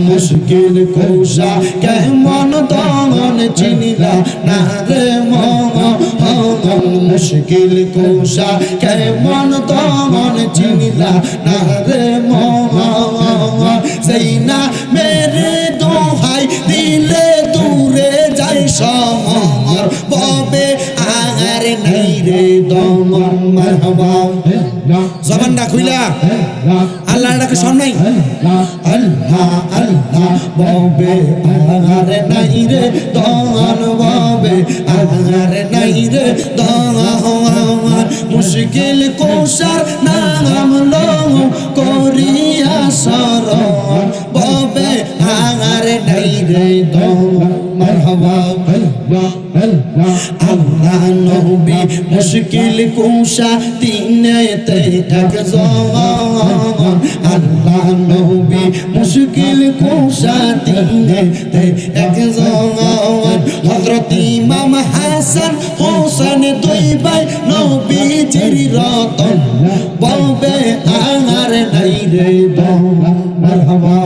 মুশকিল কুশা কেমন তখন চিনিলা না রে মন মুশকিল কুশা কেমন তখন চিনিলা না রে মন সেই না মেরে দোহাই দিলে দূরে যাই সমর ববে আর নাই রে দম মারহাবা জবানটা খুইলা আল্লাহর ডাকে শোন নাই আল্লাহ আল্লাহ ববে আর নাই রে দম ববে আর নাই রে দম মুশকিল কোশার নাম লো করিয়া শরণ ববে আর নাই রে দম মারহাবা আল্লাহ নবী মুশকিল কুশা তিনেতে একজন আল্লাহ নবী মুশকিল কুশা তিনেতে একজন হযরত ইমাম হাসান হোসেন দুই ভাই নবীজির রতন ববে আর নাই রে দম মারহাবা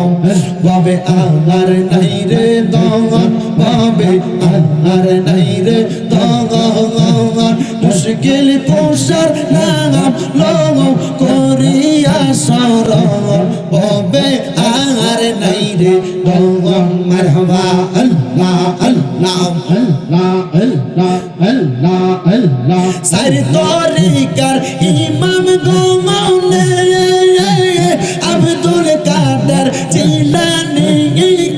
ববে আর নাই রে দম ববে আর নাই রে দম মুশকিল কুশার নাম লং করিয়া শরণ ববে আর নাই রে দম মারহাবা আল্লাহ আল্লাহ আল্লাহ আল্লাহ আল্লাহ আল্লাহ সার তরিকার ইমাম গোমানে আব্দুল কাদের জিলানী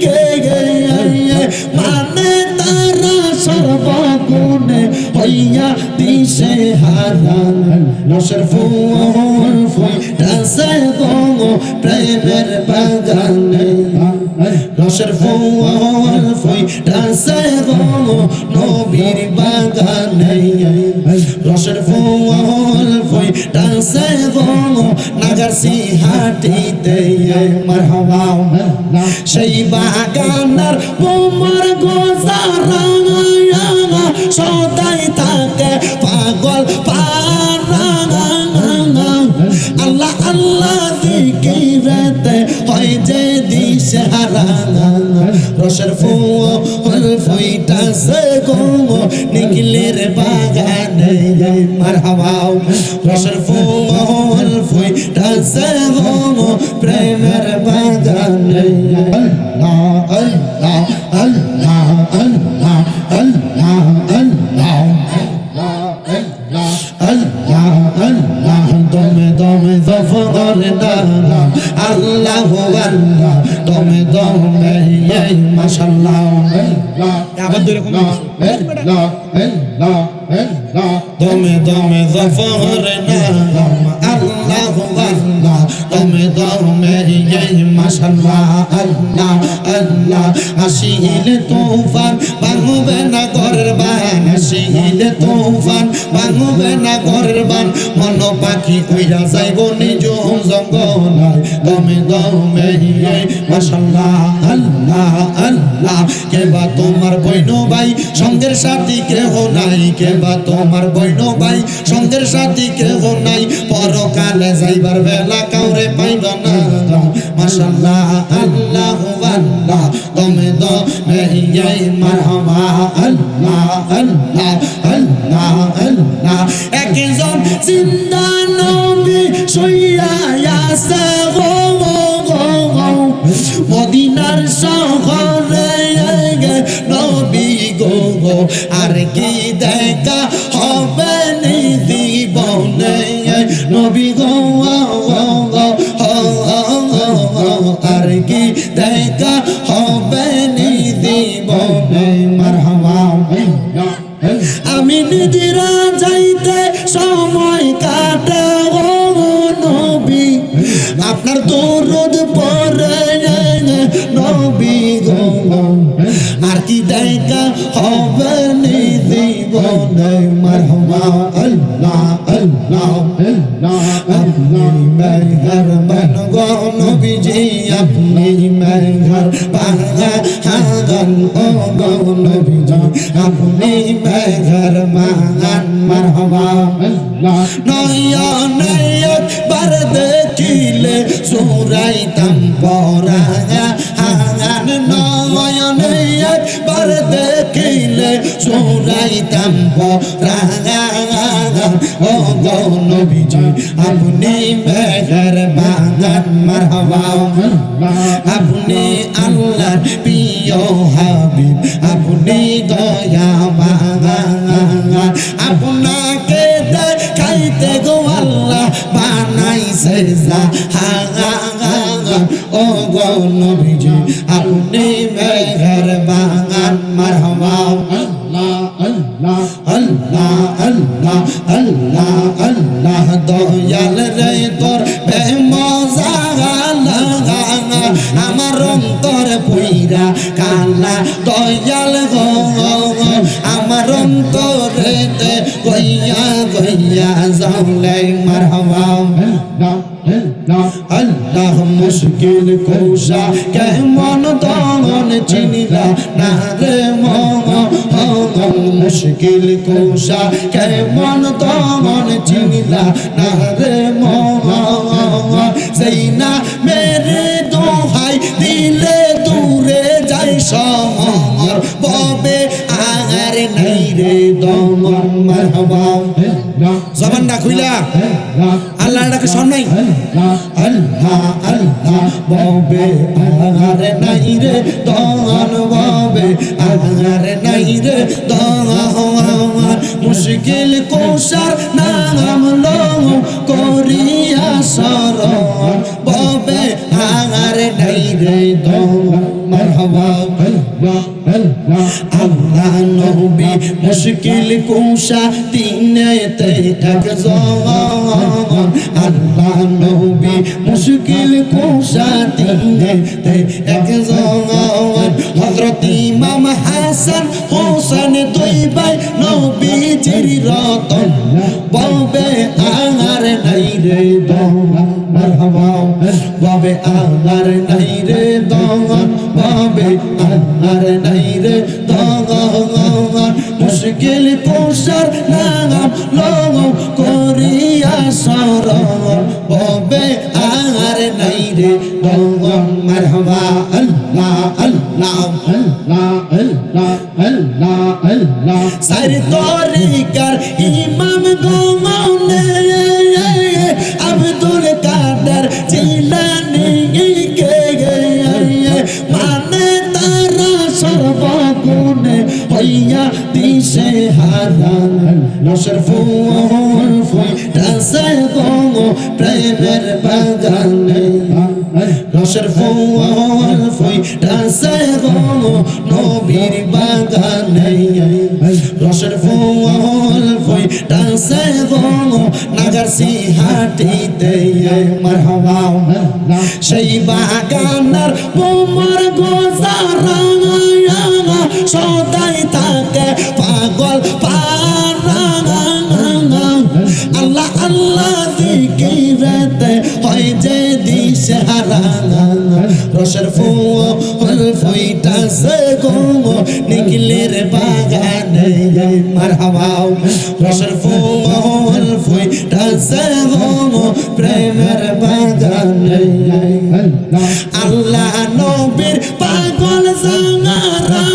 কে মানে তারা সর্বগুণে হইয়া দিশে হারান নশর ফুল ফুল দাসে গো প্রেমের বাগানে নশর ফুল ফুল দাসে গো নবীর বাগানে নশর ফুল ফুল দাসে গো নাগাসি হাটিতে মারহাবা সেই বাগানার বোমার গোজারা সদাই থাকে পাগল পারা আল্লাহ আল্লাহ জিকিরতে হয় যে দিশারা রসের ফুল ফুইটাছে গো নিখিলের বাগানে মারহাবা রসের ফুল ফুইটাছে গো প্রেমের বাগানে আল্লাহ আল্লাহ আল্লাহ আল্লাহ আল্লাহ আল্লাহ আল্লাহ দমে দমে জফর নাম আল্লাহ আল্লাহ দমে দমে মাশাআল্লাহ আবার দুই রকম দমে দমে জফর নাম আল্লাহ আল্লাহ দমে দমে মাশাআল্লাহ আল্লাহ আল্লাহ আসিল তুফান ভাঙবে না ঘরের বান আসিল তুফান ভাঙবে না ঘরের বান মন পাখি কইরা যাইব নিজ জঙ্গলায় দমে দমে মাশাআল্লাহ আল্লাহ আল্লাহ কেবা তোমার বইন ভাই সঙ্গের সাথী কেহ নাই কেবা তোমার বইন ভাই সঙ্গের সাথী কেহ নাই পরকালে যাইবার বেলা কাউরে পাইব না মাশাআল্লাহ আল্লাহ আল্লাহ দমে দমে মারহাবা আল্লাহ আল্লাহ আল্লাহ আল্লাহ একজন জিন্দা নবী শুইয়া আছে গো মদিনার শহরে নবী গো আর কি দেখা হবে নি জীবনে নবী গো আর কি দেখা হবে নি জীবনে মারহাবা আমি নিজেরা যাইতে সময় কাটে গো নবী আপনার দরুদ পড়ে নবী গো আর কি দেখা হবে নি জীবনে মারহাবা আল্লাহ আল্লাহ আপনি মেহেরবান গো নবীজি আপনি মেহেরবান ও গো নবীজি আপনি মেহেরবান মারহাবা নয়নে একবার দেখিলে জুড়াইতাম পরাণ নয়নে একবার দেখিলে জুড়াইতাম পরাণ ও গো নবীজি আপনি মেহেরবান মারহাবা আপনি আল্লাহর প্রিয় হাবিব আপনি দয়াবান আপনাকে দেখাইতে গো আল্লাহ বানাইছে জাহান ও গো নবীজি আপনি মেহেরবান মারহাবা আল্লাহ আল্লাহ আল্লাহ আল্লাহ আল্লাহ আল্লাহ দয়াল রে তোর বেমজা আমার অন্তর পুইরা কালা দয়াল গো আমার অন্তরেতে গইয়া গইয়া যাওলে মারহাবা আল্লাহ মুশকিল কুশা কেমন তখন চিনিলা না রে মন মুশকিল কুশা কেমন তখন চিনিলা না রে মন সেই না মেরে দোহাই দিলে দূরে যাই সমর ববে আর নাই রে দমন মারহাবা জবানটা খুইলা আল্লাহ ডাকে শোন নাই আল্লাহ আল্লাহ ববে আর নাই রে দমন ববে আর নাই রে দমন মুশকিল কোশার নাম লও করিয়া শরণ ববে আর নাই রে দমন মারহাবা আল্লাহ নবী মুশকিল কুশা দিনেতে একজন আল্লাহ নবী মুশকিল কুশা দিনেতে একজন হযরত ইমাম হাসান হোসেন দুই ভাই নবীজির রতন ববে আর নাই রে দমন মারহাবা ববে আর নাই রে দমন ববে আর নাই রে দমন মুশকিল কুশার নাম লও করিয়া শরণ ববে আর নাই রে দমন মারহাবা আল্লাহ আল্লাহ আল্লাহ আল্লাহ আল্লাহ আল্লাহ সাইর তরিকার ইমাম গমনে আব্দুল কাদের জিলানী কে মানে তারা সর্বগুণে হইয়া দিশে হারান নশরফুল ফুইটাছে গো প্রেমের বাগানে নশরফুল ফুইটাছে গো নবীর বাগানে নশরফুল ফুইটাছে গো নাগারসি হাটিতে মারহাবা সেই বাগানার বোমার গোজারা সদাই থাকে পাগল পারা আল্লাহ আল্লাহ জিকিরতে হয় যে দিশারা রসের ফুল ফুইটাছে গো নিখিলের বাগানে মারহাবা রসের ফুল ফুইটাছে গো প্রেমের বাগানে আল্লাহ নবীর পাগল জানারা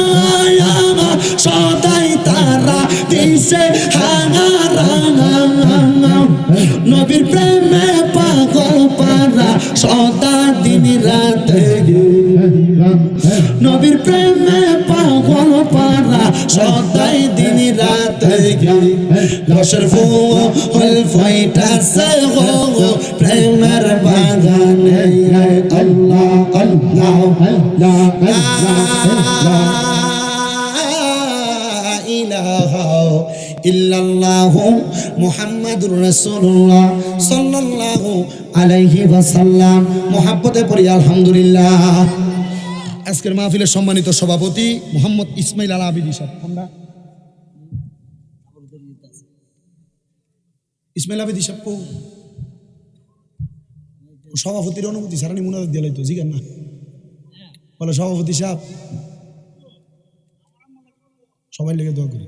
সদাই তারা দিশে হাঙারা নবীর প্রেমে পাগল পারা সদা দিন রাতে নবীর প্রেমে পাগল পারা সদাই দিন রাতে রসের ফুল ফুইটাছে গো প্রেমের বাগানে আল্লাহ আল্লাহ ইল্লাল্লাহু মুহাম্মাদুর রাসূলুল্লাহ সাল্লাল্লাহু আলাইহি ওয়াসাল্লাম মুহাব্বতে পড়ি আলহামদুলিল্লাহ। আজকের মাহফিলের সম্মানিত সভাপতি মোহাম্মদ ইসমাইল আল আবিদি সাহেব, আমরা ইসমাইল আবেদি সাহেব কো সভাপতির অনুমতি সারানি মুনাজাত দিয়ে লাইতো জিগান না বলে সভাপতি সাহেব সবাই লেগে দোয়া করি।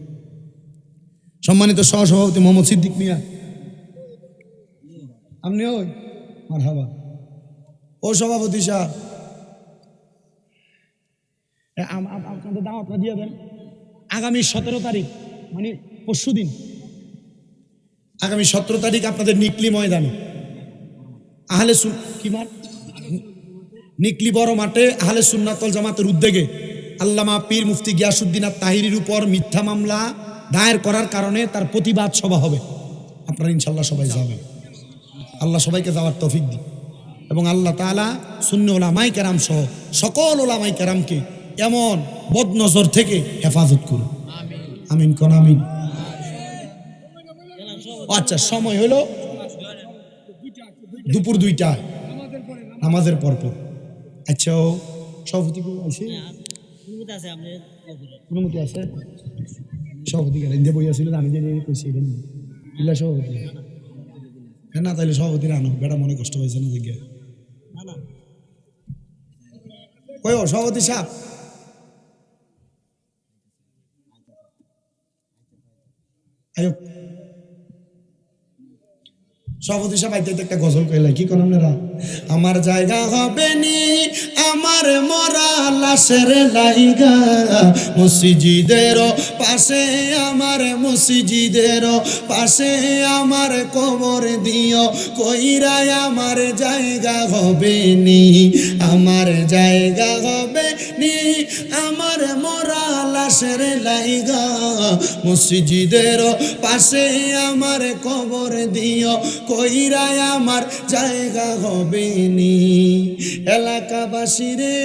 সম্মানিত সহসভাপতি মোহাম্মদ সিদ্দিক মিয়া, আপনি ওই মারহাবা। ও সভাপতি সাহেব আপনাদের দাওয়াতটা দিয়ে দেন। আগামী 17 তারিখ মানে পরশু দিন, আগামী 17 তারিখ আপনাদের নিকলি ময়দানে আহলে কি মাঠ, নিকলি বড় মাঠে আহলে সুন্নাত ওয়াল জামাতের উদ্যোগে আল্লামা পীর মুফতি গিয়াসউদ্দিন আত-তাহিরির উপর মিথ্যা মামলা দায়ের করার কারণে তার প্রতিবাদ সভা হবে। আপনারা ইনশাল্লাহ সবাই যাবেন। আল্লাহ সবাইকে যাওয়ার তৌফিক দিন এবং আল্লাহ তাআলা সুন্নি উলামায়ে কেরাম সহ সকল উলামায়ে কেরামকে এমন বদনজর থেকে হেফাজত করুন। আমিন কোন আমিন। আচ্ছা, সময় হলো দুপুর 2টা নামাজের পর। আচ্ছা, সভাপতি আছে অনুমতি আছে? সভাপতি গেলেন যে বই আসছিল আমি যে কইছি এটা সভাপতি হ্যাঁ না, তাইলে সভাপতি আনো বেটা, মনে কষ্ট হয়েছে না দেখে কই ও সভাপতি সাহেব আয়ো। সভাপতি সাহেব আইতে একটা গজল কইলা কি কোন আপনারা? আমার জায়গা হবে নি আমার মরা লাশের লাইগা, মসজিদের পাশে আমার মসজিদের পাশে আমার কবর দিও, কইরাই আমার জায়গা হবে নি, আমার জায়গা হবে নি আমার মরা লাশের লাইগা, মসজিদের পাশে আমার কবর দিও, কইরাই আমার জায়গা হবে নি। এলাকাবাসী রে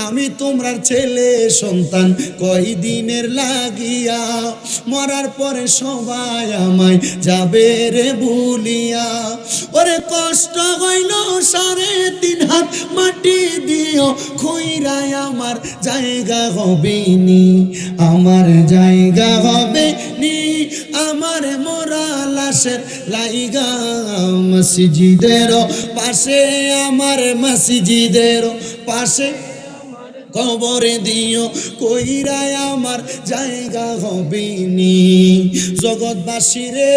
আমি তোমরার ছেলে সন্তান, কয়দিনের লাগিয়া, মরার পরে সবাই আমায় যাবে রে ভুলিয়া, ওরে কষ্ট হইল 3.5 হাত মাটি দিও, কইরাই আমার জায়গা হবে নি, আমার জায়গা হবে নি আমার মরা লাশের লাইগা, মসজিদের পাশে আমার মসজিদের পাশে কবর দিও, কইরাই আমার জায়গা হবে নি। জগৎবাসী রে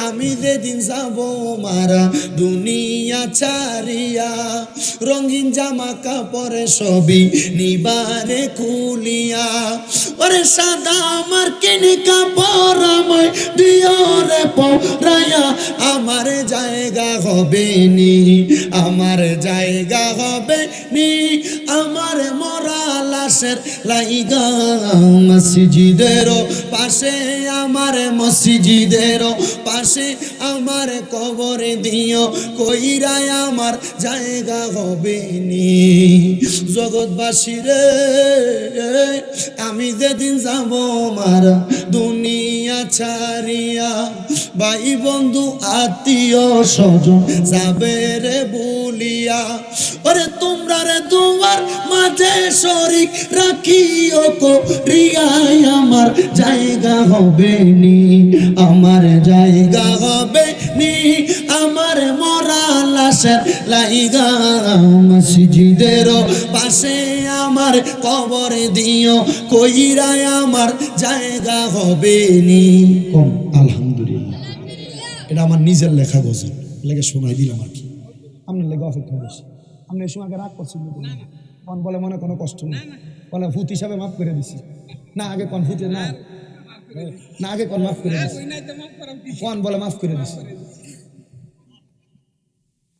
আমি যেদিন যাব মারা দুনিয়া ছাড়িয়া, রঙিন জামা কাপড়ে সবই নিবারে খুলিয়া, ওরে সাদা আমার কিনে কাপড় আমায় দিও রে পরাইয়া, আমার জায়গা হবে নি, আমার জায়গা হবে নি আমার মরা লাশের লাইগা, মসজিদের পাশে আমার মসজিদের পাশে আমার কবর দিও, কইরাই আমার জায়গা হবে নি। জগৎবাসী রে আমি যেদিন যাব মারা দুনিয়া ছাড়িয়া, ভাই বন্ধু আত্মীয় স্বজন যাবে রে ভুলিয়া, ওরে তোমরা রে তোমার মাঝে শরীক রাখিও করিয়াই, আমার জায়গা হবে নি, আমার জায়গা হবে নি আমার মরা লাশের লাইগা, মসজিদের পাশে আমার কবর দিও, কইরাই আমার জায়গা হবে নি। আলহামদুলিল্লাহ, এটা আমার নিজের লেখা গজল, লেগে শোনাই দিলাম আর কি। আপনার লেগে অপেক্ষা করছি, আপনি এই সময় রাগ করছেন কোন বলে মনে কোনো কষ্ট নেই, বলে ভূত হিসাবে মাফ করে দিছি না, আগে কোন ভূতে না না আগে কোন মাফ করে দিছি, কোন বলে মাফ করে দিছি।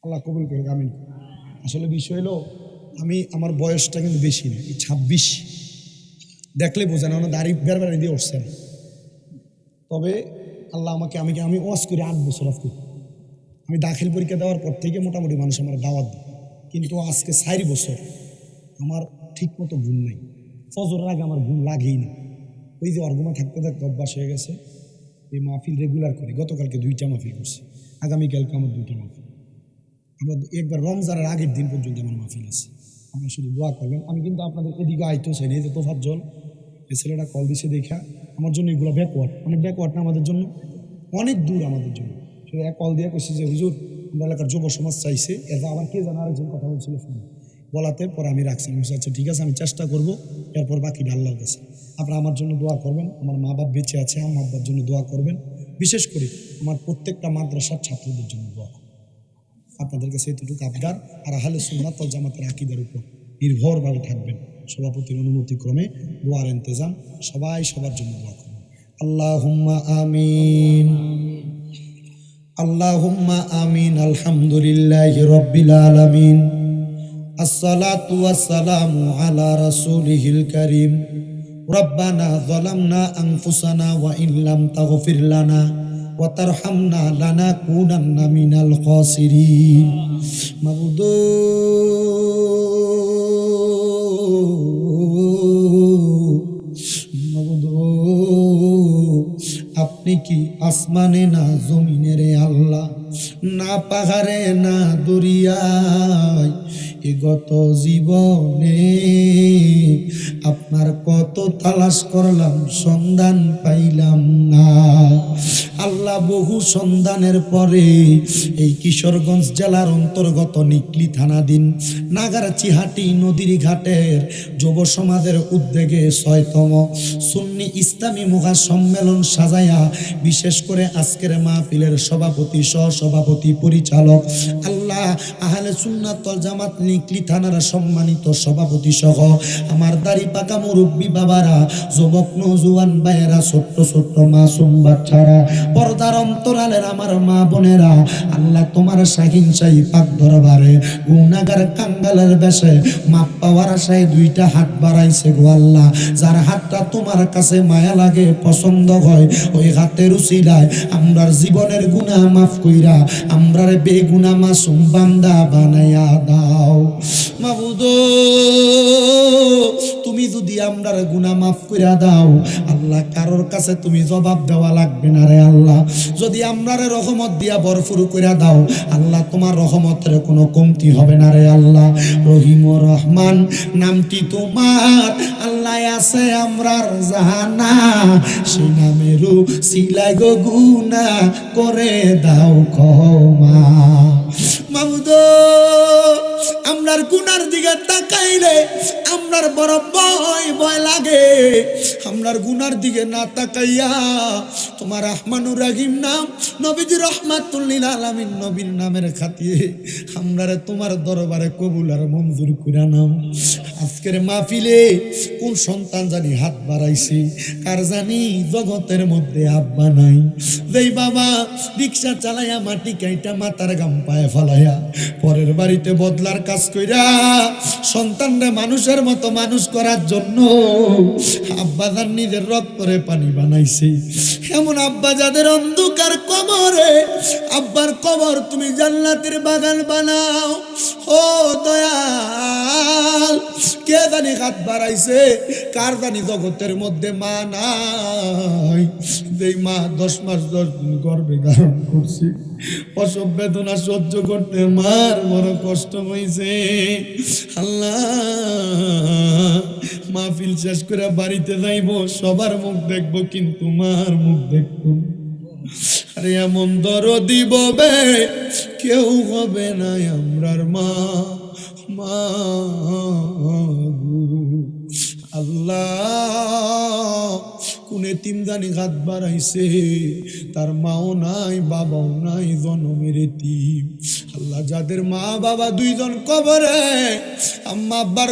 আল্লাহ কবুল করুক, আমিন। আসলে বিষয় হলো আমি আমার বয়সটা কিন্তু বেশি না, 26 দেখলে বোঝানো না, দাড়ি বেড়াবেড়ি দিয়ে উঠছেন। তবে আল্লাহ আমাকে আমি ওয়াজ করি 8 বছর আজকে। আমি দাখিল পরীক্ষা দেওয়ার পর থেকে মোটামুটি মানুষ আমার দাওয়াত দেয়, কিন্তু আজকে 4 বছর আমার ঠিক মতো ঘুম নাই। ফজরের আগে আমার ঘুম লাগেই না। ওই যে অর্গমা থাকতে থাকতে অভ্যাস হয়ে গেছে। এই মাহফিল রেগুলার করি, গতকালকে 2টা মাহফিল করছি, আগামীকালকে আমার 2টা মাহফিল। আমরা একবার রমজানের আগের দিন পর্যন্ত আমার মাহফিল আছে। আপনারা শুধু দোয়া করবেন। আমি কিন্তু আপনাদের এদিকে আইতেও চাই না, এই যে তোফাজ্জল এই ছেলেটা কল দিছে দেখা আমার জন্য এগুলো ব্যাকওয়ার্ড, অনেক ব্যাকওয়ার্ড না আমাদের জন্য, অনেক দূর আমাদের জন্য। সেটা এক কল দিয়ে কইছি যে হুজুর আমরা এলাকার যুব সমাজ চাইছে, এরপর আবার কে জানা আরেকজন কথা বলছিল ফোনে, বলাতে পরে আমি রাখছি। আচ্ছা ঠিক আছে, আমি চেষ্টা করব, এরপর বাকিটা আল্লাহর কাছে। আপনারা আমার জন্য দোয়া করবেন, আমার মা বাপ বেঁচে আছে, আমার আব্বার জন্য দোয়া করবেন, বিশেষ করে আমার প্রত্যেকটা মাদ্রাসার ছাত্রদের জন্য দোয়া করবেন। আপনাদের কাছে এতটুকু আবদার। আর আহলে সুন্নাত ওয়াল জামাতের আকীদার উপর নির্ভরভাবে থাকবেন। সভাপতির অনুমতি ক্রমে দোয়ার ইন্তজাম, সবাই সবার জন্য দোয়া করবেন। আল্লাহুম্মা আমিন, আল্লাহুম্মা আমিন। আলহামদুলিল্লাহি রাব্বিল আলামিন, আসসালাতু ওয়াসসালামু আলা রাসূলিহিল কারীম। রব্বানা যালামনা আনফুসানা ওয়া ইন লাম তাগফির লানা ওয়া তারহামনা লানাকুনান্না মিনাল খাসিরিন। মাবুদ, আপনি কি আসমানে না জমিনে রে আল্লাহ, না পাহাড়ে না দরিয়ায়, এ গত জীবনে আপনার কত তালাশ করলাম, সন্ধান পাইলাম না। আল্লাহ বহু সন্ধানের পরে এই কিশোরগঞ্জ জেলার অন্তর্গত নিকলি থানাধীন নাগারচিহাটি নদীর ঘাটের যুব সমাজের উদ্যোগে ৬তম সুন্নি ইসলামী মহা সম্মেলন সাজায়া, বিশেষ করে আজকের মাহফিলের সভাপতি, সহসভাপতি, পরিচালক, আল্লাহ আহলে সুন্নাত ওয়াল জামাত নিকলি থানার সম্মানিত সভাপতি সহ আমার দাড়ি পাকা মুরব্বী বাবারা, যুবক নওজোয়ান ভাইয়েরা, ছোট্ট ছোট্ট মাসুম বাচ্চারা, পর্দার অন্তরালের আমার মা বোনেরা, আল্লাহ তোমার শাহিন শাহী পাক দরবারে গুনাহগার কাঙ্গালের বেশে মাপ পাওয়ার আশায় দুইটা হাত বাড়াইছে গো আল্লাহ। যার হাতটা তোমার কাছে মায়া লাগে, পছন্দ হয়, ওই হাতের উসিলায় আমরার জীবনের গুনাহ মাফ কইরা আমরার বেগুনাহ মাসুম বান্দা বানাইয়া দাও। মাবুদ, তুমি যদি আমরার গুনাহ মাফ কইরা দাও আল্লাহ, কারোর কাছে তুমি জবাব দেওয়া লাগবে না রে আল্লাহ। যদি আমরার রহমত দিয়া ভরপুর কইরা দাও আল্লাহ, তোমার রহমতের কোনো কমতি হবে না রে আল্লাহ। রহিম ও রহমান নামটি তোমার আল্লাহ আছে আমরার জানা, সেই নামেরও সিলাই গো গুনাহ করে দাও ক্ষমা। মাবুদ, আমরার গুনার দিকে তাকাইলে আমরার বড় ভয় ভয় লাগে। আমরার গুনার দিকে না তাকাইয়া তোমার রহমানুর রহিম নাম, নবীজি রহমাতুল লিল আলামিন নবীর নামের খাতিরে আমরারে তোমার দরবারে কবুল আর মঞ্জুর কইরা নাও। আজকের মাহফিলে কোন সন্তান জানি হাত বাড়াইছে, কার জানি জগতের মধ্যে আব্বা নাই, যেই বাবা রিক্সা চালাইয়া মাটি কাইটা মাথার গাম পায়ে ফালাইয়া পরের বাড়িতে বদলার কাজ কইরা সন্তানরে মানুষের মতো মানুষ করার জন্য আব্বা যার নিজের রক্তরে পানি বানাইছে, এমন আব্বা যাদের অন্ধকার কবরে আব্বার কবর তুমি জান্নাতের বাগান বানাও। ও দয়াল, কে জানি হাত বাড়াইছে, কার জানি জগতের মধ্যে মা নাই, যেই মা 10 মাস 10 দিন গর্ভে ধারণ করছে, প্রসব বেদনা সহ্য করতে মার বড় কষ্ট হয়েছে। আল্লাহ, মাহফিল শেষ করে বাড়িতে যাইব, সবার মুখ দেখবো কিন্তু মার মুখ দেখবো। আরে এমন দরদি ববে কেউ হবে না আমরার মা। মা আল্লাহ, কোন এতিম জানি হাত বাড়াইছে, তার মাও নাই বাবাও নাই, জনমের এতিম। আল্লাহ, যাদের মা বাবা দুইজন কবরে, আম্মা আব্বার